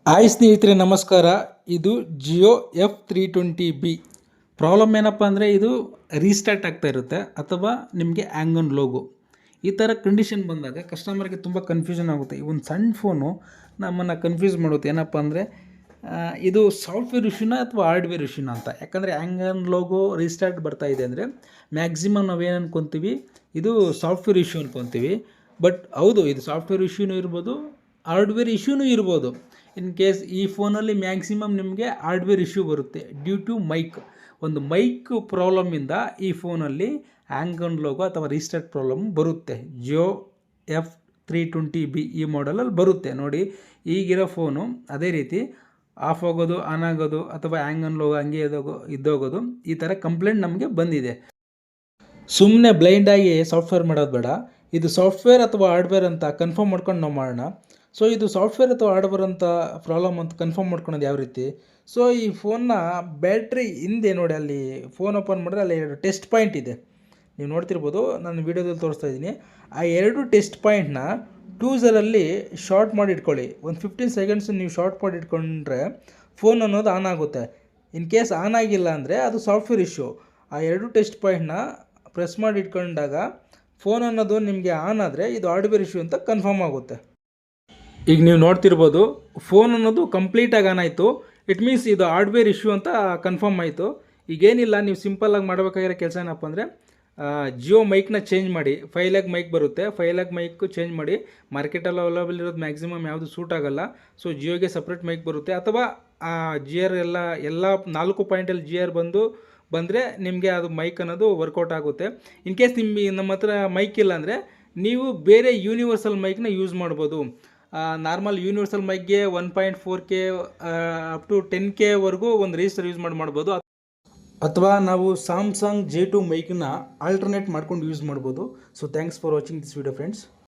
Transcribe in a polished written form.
Hi ಸ್ನೇಹಿತರೆ ನಮಸ್ಕಾರ. ಇದು ಜಿಯೋ F320B. ಪ್ರಾಬ್ಲಮ್ ಏನಪ್ಪ ಅಂದರೆ ಇದು ರೀಸ್ಟಾರ್ಟ್ ಆಗ್ತಾ ಇರುತ್ತೆ ಅಥವಾ ನಿಮಗೆ ಹ್ಯಾಂಗ್ ಆನ್ ಲೋಗೋ ಈ ಥರ ಕಂಡೀಷನ್ ಬಂದಾಗ ಕಸ್ಟಮರ್ಗೆ ತುಂಬ ಕನ್ಫ್ಯೂಷನ್ ಆಗುತ್ತೆ. ಈ ಒಂದು ಸಣ್ಣ ಫೋನು ನಮ್ಮನ್ನು ಕನ್ಫ್ಯೂಸ್ ಮಾಡುತ್ತೆ. ಏನಪ್ಪ ಅಂದರೆ ಇದು ಸಾಫ್ಟ್ವೇರ್ ಇಶ್ಯೂನ ಅಥವಾ ಹಾರ್ಡ್ವೇರ್ ಇಶ್ಯೂನ ಅಂತ. ಯಾಕಂದರೆ ಹ್ಯಾಂಗ್ ಆನ್ ಲೋಗೋ ರೀಸ್ಟಾರ್ಟ್ ಬರ್ತಾ ಇದೆ ಅಂದರೆ ಮ್ಯಾಕ್ಸಿಮಮ್ ನಾವೇನು ಅನ್ಕೊತೀವಿ, ಇದು ಸಾಫ್ಟ್ವೇರ್ ಇಶ್ಯೂ ಅನ್ಕೊತೀವಿ. ಬಟ್ ಹೌದು, ಇದು ಸಾಫ್ಟ್ವೇರ್ ಇಶ್ಯೂನೂ ಇರ್ಬೋದು, ಹಾರ್ಡ್ವೇರ್ ಇಶ್ಯೂನೂ ಇರ್ಬೋದು. ಇನ್ ಕೇಸ್ ಈ ಫೋನಲ್ಲಿ ಮ್ಯಾಕ್ಸಿಮಮ್ ನಿಮಗೆ ಹಾರ್ಡ್ವೇರ್ ಇಶ್ಯೂ ಬರುತ್ತೆ ಡ್ಯೂ ಟು ಮೈಕ್. ಒಂದು ಮೈಕ್ ಪ್ರಾಬ್ಲಮಿಂದ ಈ ಫೋನಲ್ಲಿ ಹ್ಯಾಂಗ್ ಆನ್ ಲೋಗೋ ಅಥವಾ ರೀಸ್ಟಾರ್ಟ್ ಪ್ರಾಬ್ಲಮ್ ಬರುತ್ತೆ. ಜಿಯೋ F320B ಈ ಮಾಡೆಲಲ್ಲಿ ಬರುತ್ತೆ ನೋಡಿ. ಈಗಿರೋ ಫೋನು ಅದೇ ರೀತಿ ಆಫ್ ಆಗೋದು, ಆನ್ ಆಗೋದು ಅಥವಾ ಹ್ಯಾಂಗ್ ಆನ್ ಲೋಗೋ ಹಂಗೆ ಇದ್ದೋಗೋದು ಈ ಥರ ಕಂಪ್ಲೇಂಟ್ ನಮಗೆ ಬಂದಿದೆ. ಸುಮ್ಮನೆ ಬ್ಲೈಂಡಾಗಿ ಸಾಫ್ಟ್ವೇರ್ ಮಾಡೋದು ಬೇಡ. ಇದು ಸಾಫ್ಟ್ವೇರ್ ಅಥವಾ ಹಾರ್ಡ್ವೇರ್ ಅಂತ ಕನ್ಫರ್ಮ್ ಮಾಡ್ಕೊಂಡು ನಾವು ಮಾಡೋಣ. ಸೊ ಇದು ಸಾಫ್ಟ್ವೇರ್ ಅಥವಾ ಹಾರ್ಡ್ವೇರ್ ಅಂತ ಪ್ರಾಬ್ಲಮ್ ಅಂತ ಕನ್ಫರ್ಮ್ ಮಾಡ್ಕೊಳೋದು ಯಾವ ರೀತಿ? ಸೊ ಈ ಫೋನ್ನ ಬ್ಯಾಟ್ರಿ ಹಿಂದೆ ನೋಡಿ, ಅಲ್ಲಿ ಫೋನ್ ಓಪನ್ ಮಾಡಿದ್ರೆ ಅಲ್ಲಿ 2 ಟೆಸ್ಟ್ ಪಾಯಿಂಟ್ ಇದೆ. ನೀವು ನೋಡ್ತಿರ್ಬೋದು, ನಾನು ವೀಡಿಯೋದಲ್ಲಿ ತೋರಿಸ್ತಾ ಇದ್ದೀನಿ. ಆ 2 ಟೆಸ್ಟ್ ಪಾಯಿಂಟ್ನ ಟೂಸರಲ್ಲಿ ಶಾರ್ಟ್ ಮಾಡಿ ಇಟ್ಕೊಳ್ಳಿ. ಒಂದು 15 ಸೆಕೆಂಡ್ಸ್ ನೀವು ಶಾರ್ಟ್ ಮಾಡಿ ಇಟ್ಕೊಂಡ್ರೆ ಫೋನ್ ಅನ್ನೋದು ಆನ್ ಆಗುತ್ತೆ. ಇನ್ ಕೇಸ್ ಆನ್ ಆಗಿಲ್ಲ ಅಂದರೆ ಅದು ಸಾಫ್ಟ್ವೇರ್ ಇಶ್ಯೂ. ಆ 2 ಟೆಸ್ಟ್ ಪಾಯಿಂಟ್ನ ಪ್ರೆಸ್ ಮಾಡಿ ಇಟ್ಕೊಂಡಾಗ ಫೋನ್ ಅನ್ನೋದು ನಿಮಗೆ ಆನ್ ಆದರೆ ಇದು ಹಾರ್ಡ್ವೇರ್ ಇಶ್ಯೂ ಅಂತ ಕನ್ಫರ್ಮ್ ಆಗುತ್ತೆ. ಈಗ ನೀವು ನೋಡ್ತಿರ್ಬೋದು, ಫೋನ್ ಅನ್ನೋದು ಕಂಪ್ಲೀಟಾಗಿ ಆನ್ ಆಯಿತು. ಇಟ್ ಮೀನ್ಸ್ ಇದು ಹಾರ್ಡ್ವೇರ್ ಇಶ್ಯೂ ಅಂತ ಕನ್ಫರ್ಮ್ ಆಯಿತು. ಈಗೇನಿಲ್ಲ, ನೀವು ಸಿಂಪಲ್ಲಾಗಿ ಮಾಡಬೇಕಾಗಿರೋ ಕೆಲಸ ಏನಪ್ಪ ಅಂದರೆ ಜಿಯೋ ಮೈಕ್ನ ಚೇಂಜ್ ಮಾಡಿ. 5 ಲ್ಯಾಕ್ ಮೈಕ್ ಬರುತ್ತೆ, 5 ಲ್ಯಾಕ್ ಮೈಕ್ ಚೇಂಜ್ ಮಾಡಿ. ಮಾರ್ಕೆಟಲ್ಲಿ ಅವೈಲೇಬಲ್ ಇರೋದು ಮ್ಯಾಕ್ಸಿಮಮ್ ಯಾವುದು ಸೂಟ್ ಆಗೋಲ್ಲ. ಸೊ ಜಿಯೋಗೆ ಸಪ್ರೇಟ್ ಮೈಕ್ ಬರುತ್ತೆ. ಅಥವಾ GR ಎಲ್ಲ 4 ಪಾಯಿಂಟಲ್ಲಿ GR ಬಂದರೆ ನಿಮಗೆ ಅದು ಮೈಕ್ ಅನ್ನೋದು ವರ್ಕೌಟ್ ಆಗುತ್ತೆ. ಇನ್ ಕೇಸ್ ನಮ್ಮ ಹತ್ರ ಮೈಕ್ ಇಲ್ಲ ಅಂದರೆ ನೀವು ಬೇರೆ ಯೂನಿವರ್ಸಲ್ ಮೈಕ್ನ ಯೂಸ್ ಮಾಡ್ಬೋದು. ನಾರ್ಮಲ್ ಯೂನಿವರ್ಸಲ್ ಮೈಕ್ಗೆ 1.4K ಅಪ್ ಟು 10K ವರೆಗೂ ಒಂದು ರಿಜಿಸ್ಟರ್ ಯೂಸ್ ಮಾಡ್ಬೋದು. ಅಥವಾ ನಾವು ಸ್ಯಾಮ್ಸಂಗ್ J2 ಮೈಕ್ನ ಆಲ್ಟರ್ನೇಟ್ ಮಾಡ್ಕೊಂಡು ಯೂಸ್ ಮಾಡ್ಬೋದು. So thanks for watching this video friends.